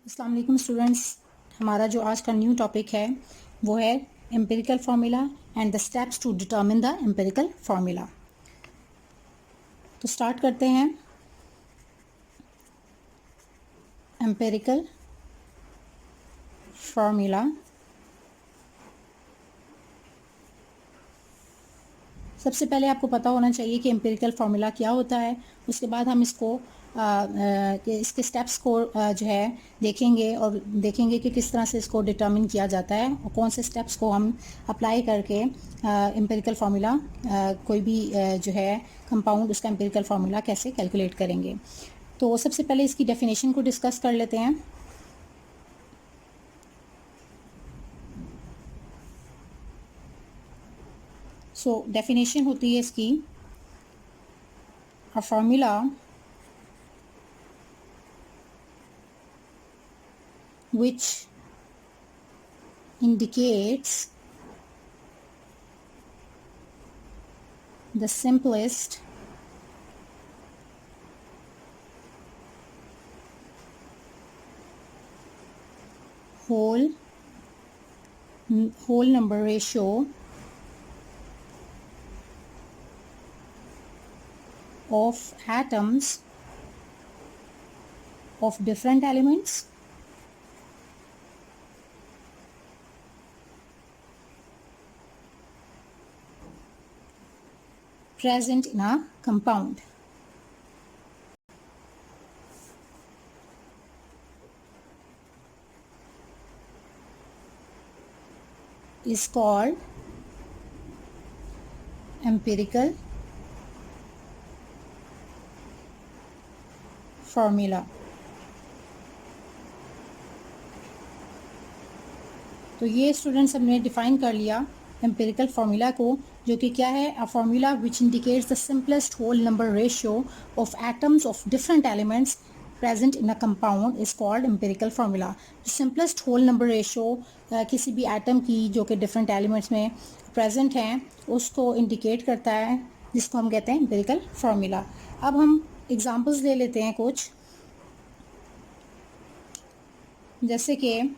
अस्सलाम वालेकुम स्टूडेंट्स। हमारा जो आज का न्यू टॉपिक है वो है empirical formula and the steps to determine the empirical formula. तो स्टार्ट करते हैं। एम्पिरिकल फार्मूला, सबसे पहले आपको पता होना चाहिए कि एम्पिरिकल फार्मूला क्या होता है। उसके बाद हम इसको इसके स्टेप्स को जो है देखेंगे और देखेंगे कि किस तरह से इसको डिटरमिन किया जाता है और कौन से स्टेप्स को हम अप्लाई करके एम्पिरिकल फार्मूला कोई भी जो है कंपाउंड उसका एम्पिरिकल फार्मूला कैसे कैलकुलेट करेंगे। तो सबसे पहले इसकी डेफिनेशन को डिस्कस कर लेते हैं। सो डेफिनेशन होती है इसकी, a formula which indicates the simplest whole number ratio of atoms of different elements present in a compound. Is called empirical formula. तो ये स्टूडेंट्स हमने डिफाइन कर लिया एम्पिरिकल फार्मूला को, जो कि क्या है, a formula which indicates the simplest whole number ratio of atoms of different elements present in a compound is called empirical formula. जो सिंपलेस्ट होल नंबर रेशियो किसी भी एटम की जो कि डिफरेंट एलिमेंट्स में प्रेजेंट हैं उसको इंडिकेट करता है, जिसको हम कहते हैं एम्पिरिकल फार्मूला। अब हम एग्जांपल्स ले लेते हैं कुछ, जैसे कि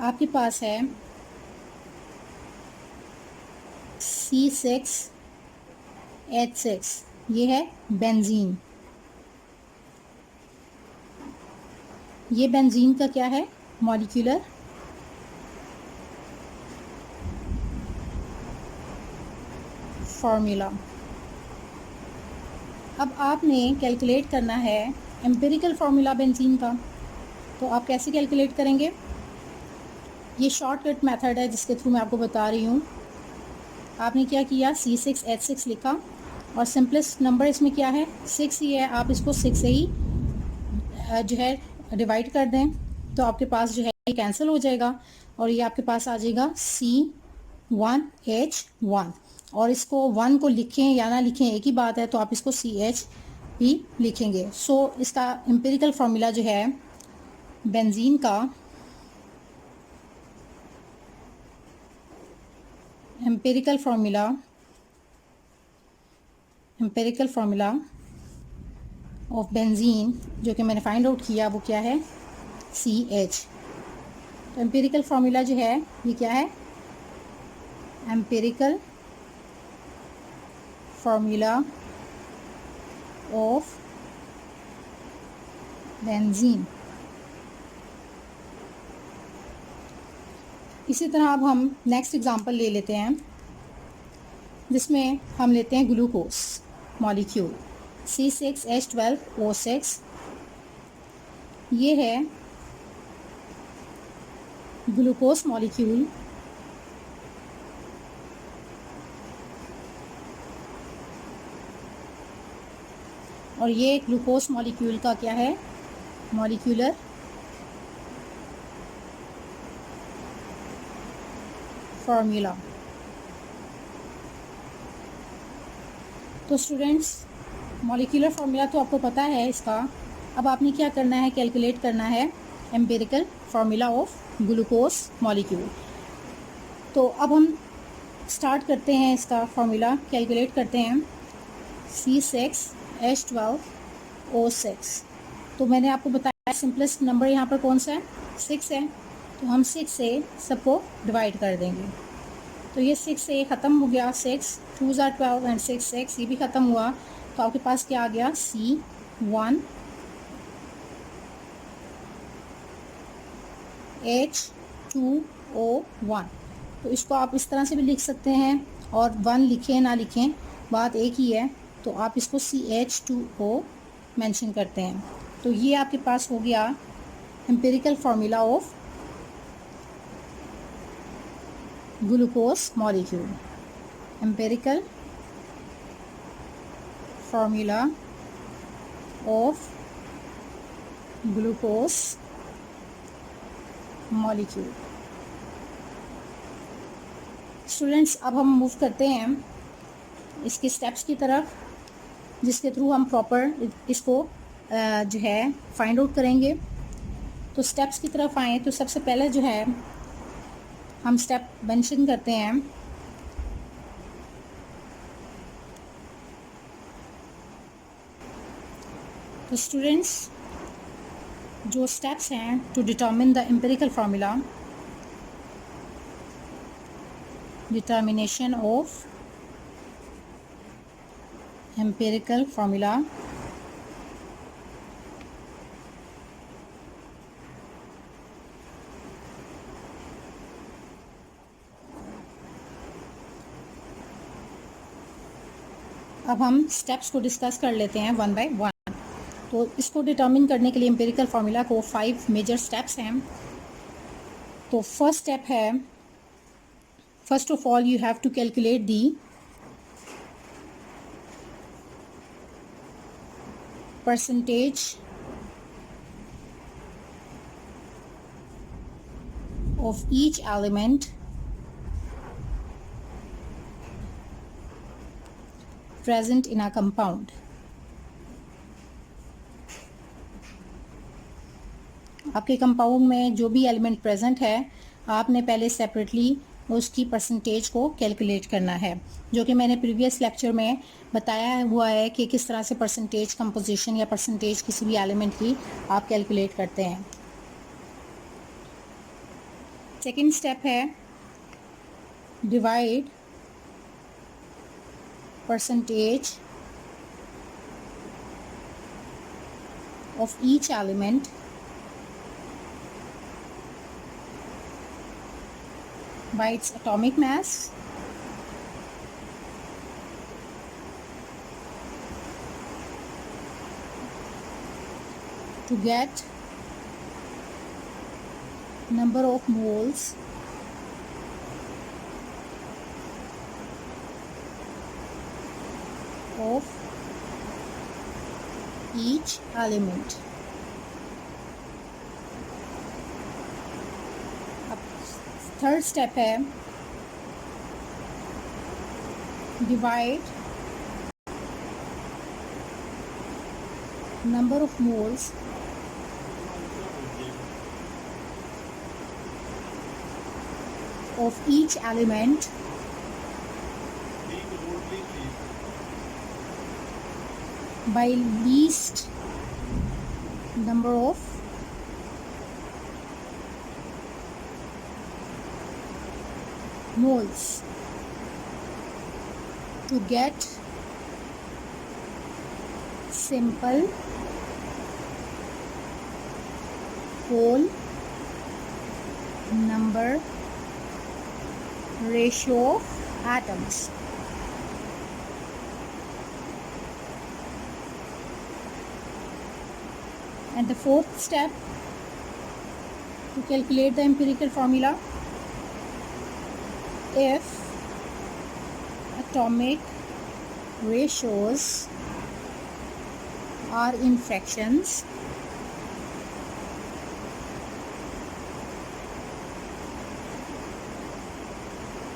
आपके पास है C6H6, ये है बेंजीन। ये बेंजीन का क्या है, मॉलिक्यूलर फार्मूला। अब आपने कैलकुलेट करना है एम्पिरिकल फार्मूला बेंजीन का, तो आप कैसे कैलकुलेट करेंगे? ये शॉर्टकट मेथड है जिसके थ्रू मैं आपको बता रही हूँ। आपने क्या किया, C6H6 लिखा और सिंपलेस्ट नंबर इसमें क्या है, 6 ही है। आप इसको 6 से ही जो है डिवाइड कर दें तो आपके पास जो है ये कैंसिल हो जाएगा और ये आपके पास आ जाएगा C1H1। और इसको 1 को लिखें या ना लिखें एक ही बात है, तो आप इसको CH भी लिखेंगे। सो इसका एम्पिरिकल फार्मूला जो है बेंजीन का, एम्पिरिकल फार्मूला ऑफ बेंजीन जो कि मैंने फाइंड आउट किया वो क्या है, CH। तो एम्पिरिकल फार्मूला जो है ये क्या है, एम्पिरिकल फार्मूला ऑफ बेंजीन। इसी तरह अब हम नेक्स्ट एग्जांपल ले लेते हैं, जिसमें हम लेते हैं ग्लूकोज मॉलिक्यूल C6H12O6। ये है ग्लूकोज मॉलिक्यूल। और ये ग्लूकोज मॉलिक्यूल का क्या है, मॉलिक्यूलर फार्मूला। तो स्टूडेंट्स मॉलिक्यूलर फार्मूला तो आपको पता है इसका। अब आपने क्या करना है, कैलकुलेट करना है empirical formula of glucose molecule. तो अब हम स्टार्ट करते हैं, इसका फार्मूला कैलकुलेट करते हैं। C6H12O6। तो मैंने आपको बताया सिंपलेस्ट नंबर यहाँ पर कौन सा है, 6 है। तो हम 6 से सबको डिवाइड कर देंगे। तो ये 6 से ख़त्म हो गया, 6 2 ज़ार 12 एंड 6 6 ये भी ख़त्म हुआ। तो आपके पास क्या आ गया, C1H2O1। तो इसको आप इस तरह से भी लिख सकते हैं, और 1 लिखें ना लिखें बात एक ही है। तो आप इसको CH2O मेंशन करते हैं। तो ये आपके पास हो गया empirical formula of glucose molecule. Empirical formula of glucose molecule. Students, अब हम मूव करते हैं इसके स्टेप्स की तरफ, जिसके थ्रू हम प्रॉपर इसको जो है फाइंड आउट करेंगे। तो स्टेप्स की तरफ आएँ तो सबसे पहले जो है हम स्टेप मेंशन करते हैं। तो स्टूडेंट्स, जो स्टेप्स हैं to determine the empirical formula, determination of empirical formula, अब हम स्टेप्स को डिस्कस कर लेते हैं वन बाय वन। तो इसको डिटर्मिन करने के लिए एम्पिरिकल फार्मूला को 5 मेजर स्टेप्स हैं। तो फर्स्ट स्टेप है, first of all you have to calculate the percentage of each element present in a compound. आपके कंपाउंड में जो भी एलिमेंट प्रेजेंट है, आपने पहले सेपरेटली उसकी परसेंटेज को कैलकुलेट करना है, जो कि मैंने प्रीवियस लेक्चर में बताया हुआ है कि किस तरह से परसेंटेज कंपोजिशन या परसेंटेज किसी भी एलिमेंट की आप कैलकुलेट करते हैं। सेकंड स्टेप है divide percentage of each element by its atomic mass to get number of moles of each element. Third step है divide number of moles of each element by least number of moles to get simple whole number ratio of atoms. And the fourth step to calculate the empirical formula, if atomic ratios are in fractions,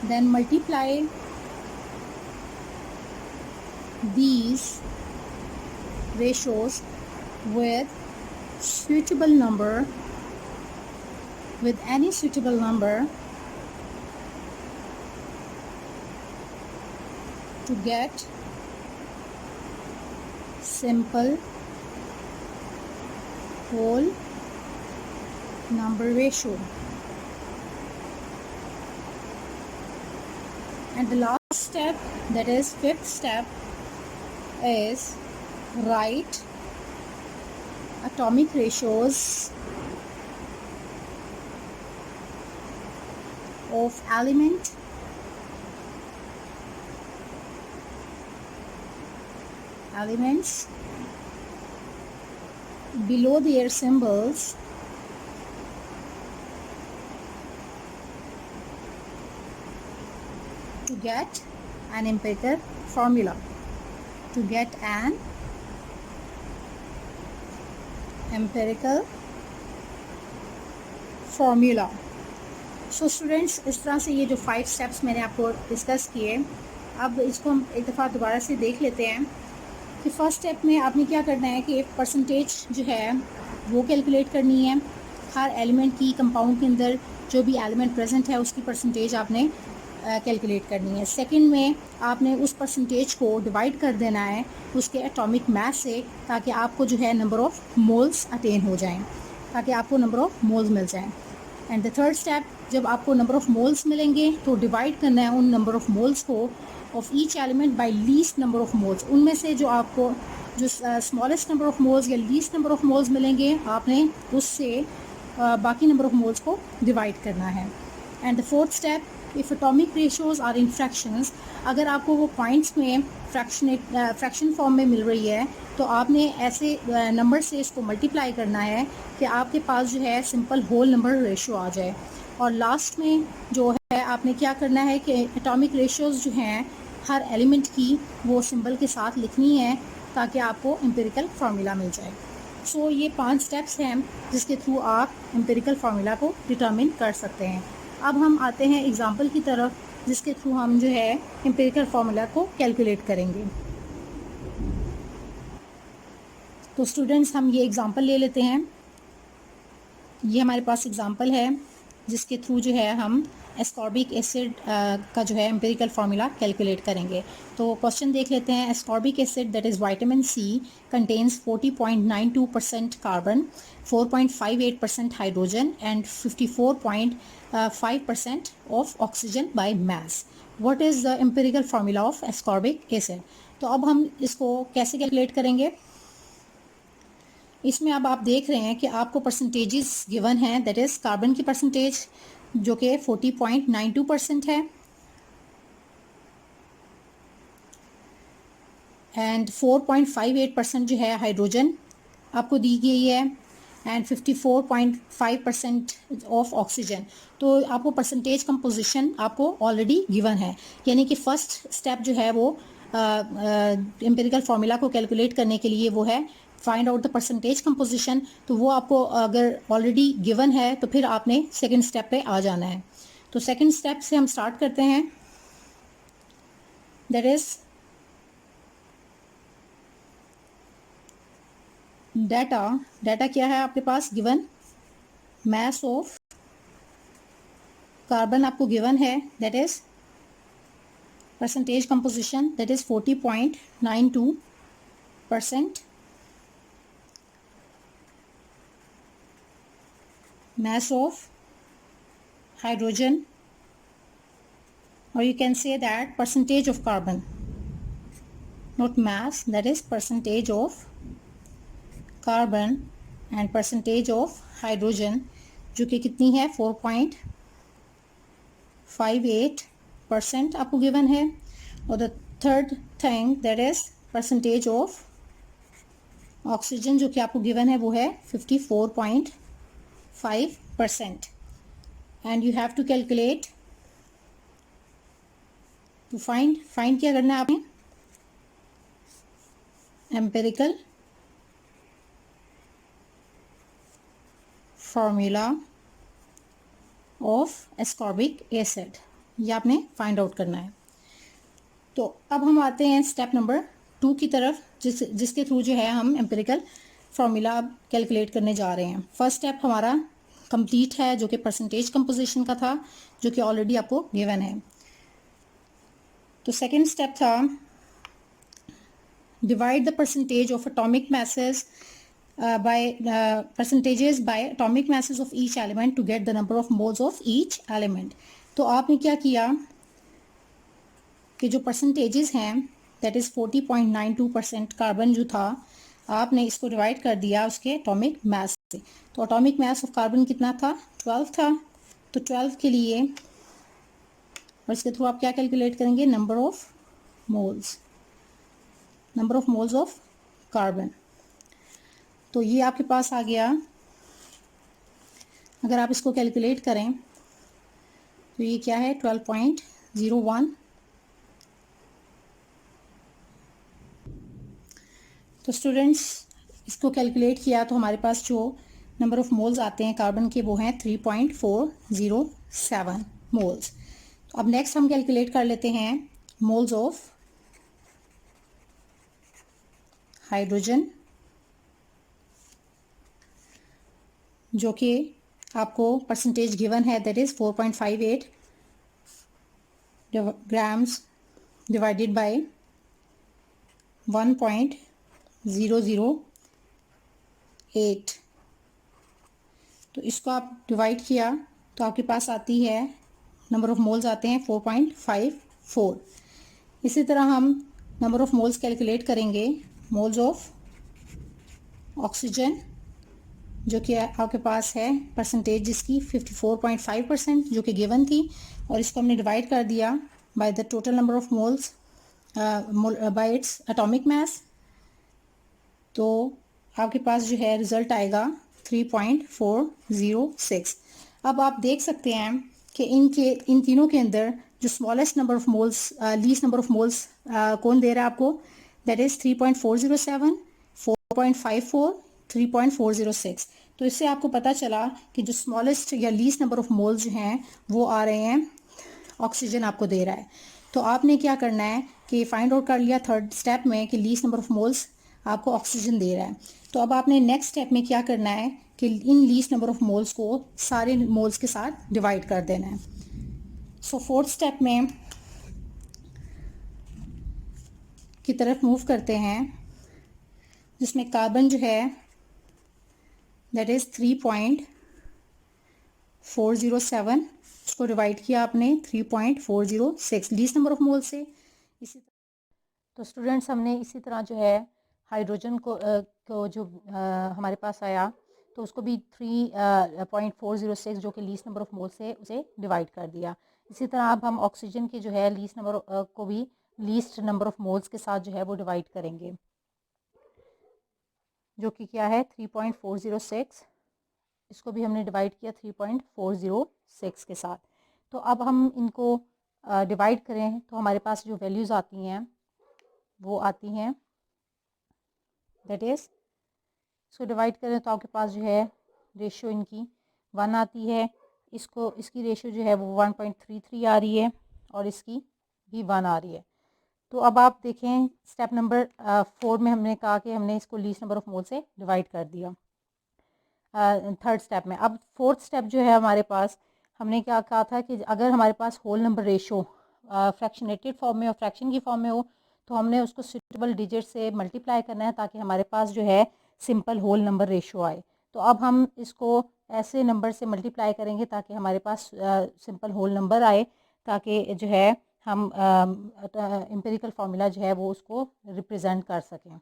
then multiply these ratios with suitable number, with any suitable number to get simple whole number ratio. And the last step, that is fifth step, is write atomic ratios of elements below their symbols to get an empirical formula. To get an empirical formula. So students, इस तरह से ये जो 5 steps मैंने आपको discuss किए, अब इसको हम एक दफ़ा दोबारा से देख लेते हैं कि फर्स्ट स्टेप में आपने क्या करना है कि परसेंटेज जो है वो कैलकुलेट करनी है। हर एलिमेंट की कंपाउंड के अंदर जो भी एलिमेंट प्रेजेंट है उसकी परसेंटेज आपने कैलकुलेट करनी है। सेकंड में आपने उस परसेंटेज को डिवाइड कर देना है उसके एटॉमिक मास से, ताकि आपको जो है नंबर ऑफ़ मोल्स अटेन हो जाएं, ताकि आपको नंबर ऑफ़ मोल्स मिल जाएं। एंड द थर्ड स्टेप, जब आपको नंबर ऑफ़ मोल्स मिलेंगे तो डिवाइड करना है उन नंबर ऑफ़ मोल्स को of each element by least number of moles. उनमें से जो आपको जो स्मॉलेस्ट नंबर ऑफ़ मोल्स या लीस्ट नंबर ऑफ़ मोल्स मिलेंगे, आपने उससे बाकी नंबर ऑफ़ मोल्स को डिवाइड करना है। And the fourth step, if atomic ratios are in fractions, अगर आपको वो पॉइंट्स में फ्रैक्शन फॉर्म में मिल रही है तो आपने ऐसे नंबर से इसको मल्टीप्लाई करना है कि आपके पास जो है सिंपल होल नंबर रेशियो आ जाए। और लास्ट में जो है आपने क्या करना है कि एटॉमिक रेशियोज जो हैं हर एलिमेंट की वो सिंबल के साथ लिखनी है, ताकि आपको एम्पिरिकल फार्मूला मिल जाए। सो ये 5 स्टेप्स हैं जिसके थ्रू आप एम्पिरिकल फार्मूला को डिटर्मिन कर सकते हैं। अब हम आते हैं एग्जांपल की तरफ, जिसके थ्रू हम जो है एम्पिरिकल फार्मूला को कैलकुलेट करेंगे। तो स्टूडेंट्स, हम ये एग्जांपल ले लेते हैं। ये हमारे पास एग्जांपल है जिसके थ्रू जो है हम एस्कॉर्बिक एसिड का जो है एम्पिरिकल फार्मूला कैलकुलेट करेंगे। तो क्वेश्चन देख लेते हैं। Ascorbic acid, that is vitamin C, contains 40.92% carbon, 4.58% hydrogen and 54.5% of oxygen by mass. What is the empirical formula of ascorbic acid? तो अब हम इसको कैसे कैलकुलेट करेंगे? इसमें अब आप देख रहे हैं कि आपको परसेंटेजेस गिवन हैं, दैट इज़ कार्बन की परसेंटेज जो कि 40.92% है, एंड 4.58% जो है हाइड्रोजन आपको दी गई है, एंड 54.5% ऑफ ऑक्सीजन। तो आपको परसेंटेज कंपोजिशन आपको ऑलरेडी गिवन है, यानी कि फर्स्ट स्टेप जो है वो एम्पिरिकल फार्मूला को कैलकुलेट करने के लिए वो है find out the percentage composition. तो वो आपको अगर ऑलरेडी गिवन है तो फिर आपने सेकंड स्टेप पे आ जाना है। तो सेकंड स्टेप से हम स्टार्ट करते हैं, दैट इज डाटा क्या है आपके पास गिवन? मास ऑफ कार्बन आपको गिवन है, that is percentage composition, that is 40.92%, mass of hydrogen, or you can say that percentage of carbon, not mass, that is percentage of carbon and percentage of hydrogen, जो कि कितनी है 4.58% आपको given है। और the third thing, that is percentage of oxygen जो कि आपको गिवन है वो है 54.5%, and you have to calculate to find क्या करना है आपने? empirical formula of ascorbic acid, ये आपने फाइंड आउट करना है। तो अब हम आते हैं स्टेप नंबर 2 की तरफ, जिसके थ्रू जो है हम एम्पिरिकल फार्मूला कैलकुलेट करने जा रहे हैं। फर्स्ट स्टेप हमारा कंप्लीट है जो कि परसेंटेज कंपोजिशन का था, जो कि ऑलरेडी आपको गिवन है। तो सेकेंड स्टेप था divide the percentage of atomic masses by percentages by atomic masses of each element to get the number of moles of each element. तो आपने क्या किया कि जो परसेंटेजेस हैं दैट इज़ 40.92% कार्बन जो था आपने इसको डिवाइड कर दिया उसके एटॉमिक मास से। तो एटॉमिक मास ऑफ कार्बन कितना था 12 था। तो 12 के लिए और इसके थ्रू आप क्या कैलकुलेट करेंगे number of moles of carbon. तो ये आपके पास आ गया। अगर आप इसको कैलकुलेट करें तो ये क्या है 12.01। तो स्टूडेंट्स इसको कैलकुलेट किया तो हमारे पास जो नंबर ऑफ मोल्स आते हैं कार्बन के वो हैं 3.407 मोल्स। तो अब नेक्स्ट हम कैलकुलेट कर लेते हैं मोल्स ऑफ हाइड्रोजन, जो कि आपको परसेंटेज गिवन है that is 4.58 grams divided by 1.008। तो इसको आप डिवाइड किया तो आपके पास आती है नंबर ऑफ मोल्स आते हैं 4.54। इसी तरह हम नंबर ऑफ मोल्स कैलकुलेट करेंगे मोल्स ऑफ ऑक्सीजन, जो कि आपके पास है परसेंटेज जिसकी 54.5% जो कि गिवन थी, और इसको हमने डिवाइड कर दिया by the total number of moles bye its atomic mass. तो आपके पास जो है रिजल्ट आएगा 3.406। अब आप देख सकते हैं कि इन तीनों के अंदर जो smallest number of moles least number of moles कौन दे रहा है आपको दैट इज 3.407, 4.54, 3.406। तो इससे आपको पता चला कि जो स्मॉलेस्ट या लीस्ट नंबर ऑफ मोल्स जो हैं वो आ रहे हैं ऑक्सीजन आपको दे रहा है। तो आपने क्या करना है कि फाइंड आउट कर लिया थर्ड स्टेप में कि लीस्ट नंबर ऑफ मोल्स आपको ऑक्सीजन दे रहा है। तो अब आपने नेक्स्ट स्टेप में क्या करना है कि इन लीस्ट नंबर ऑफ मोल्स को सारे मोल्स के साथ डिवाइड कर देना है। सो फोर्थ स्टेप में की तरफ मूव करते हैं जिसमें कार्बन जो है दैट इज 3.407, उसको डिवाइड किया आपने 3.406 लीस्ट नंबर ऑफ मोल से। इसी तो स्टूडेंट्स हमने इसी तरह जो है हाइड्रोजन को जो हमारे पास आया तो उसको भी 3.406 जो कि लीस्ट नंबर ऑफ मोल से उसे डिवाइड कर दिया। इसी तरह अब हम ऑक्सीजन की जो है लीस्ट नंबर को भी लीस्ट नंबर ऑफ मोल्स के साथ जो है वो डिवाइड करेंगे, जो कि क्या है 3.406। इसको भी हमने डिवाइड किया 3.406 के साथ। तो अब हम इनको डिवाइड करें तो हमारे पास जो वैल्यूज़ आती हैं वो आती हैं दैट इज़ इसको डिवाइड करें तो आपके पास जो है रेशियो इनकी 1 आती है। इसकी रेशियो जो है वो 1.33 आ रही है और इसकी भी 1 आ रही है। तो अब आप देखें स्टेप नंबर 4 में हमने कहा कि हमने इसको लीस्ट नंबर ऑफ मोल से डिवाइड कर दिया थर्ड स्टेप में। अब फोर्थ स्टेप जो है हमारे पास हमने क्या कहा था कि अगर हमारे पास whole number ratio fractionated form में और फ्रैक्शन की फॉर्म में हो तो हमने उसको सूटेबल डिजिट से मल्टीप्लाई करना है ताकि हमारे पास जो है सिंपल होल नंबर रेशो आए। तो अब हम इसको ऐसे नंबर से मल्टीप्लाई करेंगे ताकि हमारे पास सिंपल होल नंबर आए, ताकि जो है हम एम्पिरिकल फार्मूला जो है वो उसको रिप्रेजेंट कर सकें।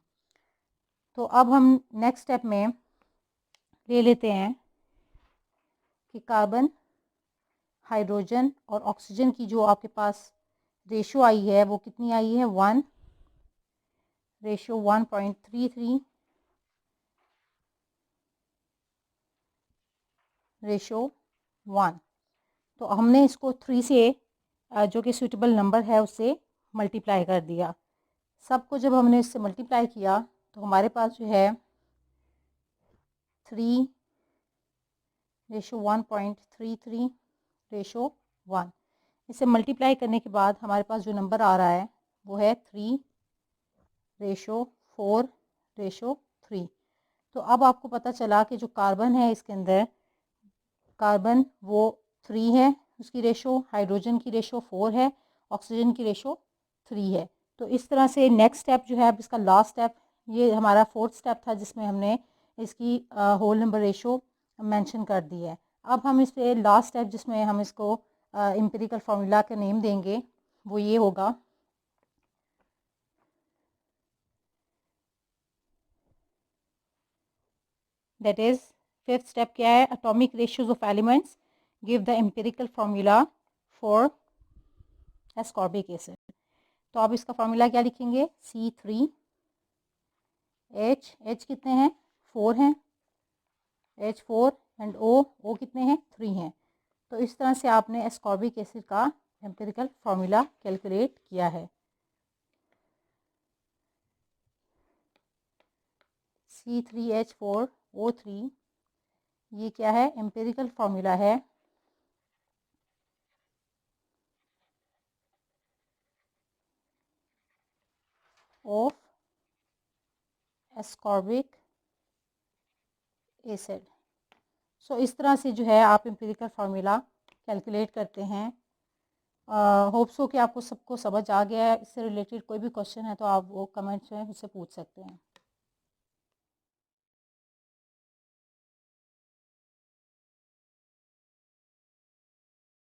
तो अब हम नेक्स्ट स्टेप में ले लेते हैं कि कार्बन, हाइड्रोजन और ऑक्सीजन की जो आपके पास रेशो आई है वो कितनी आई है 1, रेशो 1.33, रेशो 1। तो हमने इसको 3 से जो कि सूटेबल नंबर है उससे मल्टीप्लाई कर दिया। सबको जब हमने इससे मल्टीप्लाई किया तो हमारे पास जो है 3 रेशो 1.33 रेशो 1। इसे मल्टीप्लाई करने के बाद हमारे पास जो नंबर आ रहा है वो है 3 रेशो 4 रेशो 3। तो अब आपको पता चला कि जो कार्बन है इसके अंदर कार्बन वो 3 है उसकी रेशो, हाइड्रोजन की रेशो 4 है, ऑक्सीजन की रेशो 3 है। तो इस तरह से नेक्स्ट स्टेप जो है, अब इसका लास्ट स्टेप, ये हमारा फोर्थ स्टेप था जिसमें हमने इसकी होल नंबर रेशो मेंशन कर दी है। अब हम इस पे लास्ट स्टेप जिसमें हम इसको एम्पिरिकल फार्मूला का नेम देंगे वो ये होगा, दैट इज फिफ्थ स्टेप क्या है, atomic ratios of elements give the empirical formula for ascorbic acid. तो आप इसका फार्मूला क्या लिखेंगे, C3H कितने हैं 4 हैं, H4 एंड O कितने हैं 3 हैं। तो इस तरह से आपने एस्कॉर्बिक एसिड का एम्पिरिकल फार्मूला कैलकुलेट किया है। C3H4O3 ये क्या है, एम्पिरिकल फार्मूला है ऑफ एस्कॉर्बिक एसिड। सो इस तरह से जो है आप एम्पिरिकल फार्मूला कैलकुलेट करते हैं। होप सो कि आपको सबको समझ आ गया है। इससे रिलेटेड कोई भी क्वेश्चन है तो आप वो कमेंट्स में मुझसे पूछ सकते हैं।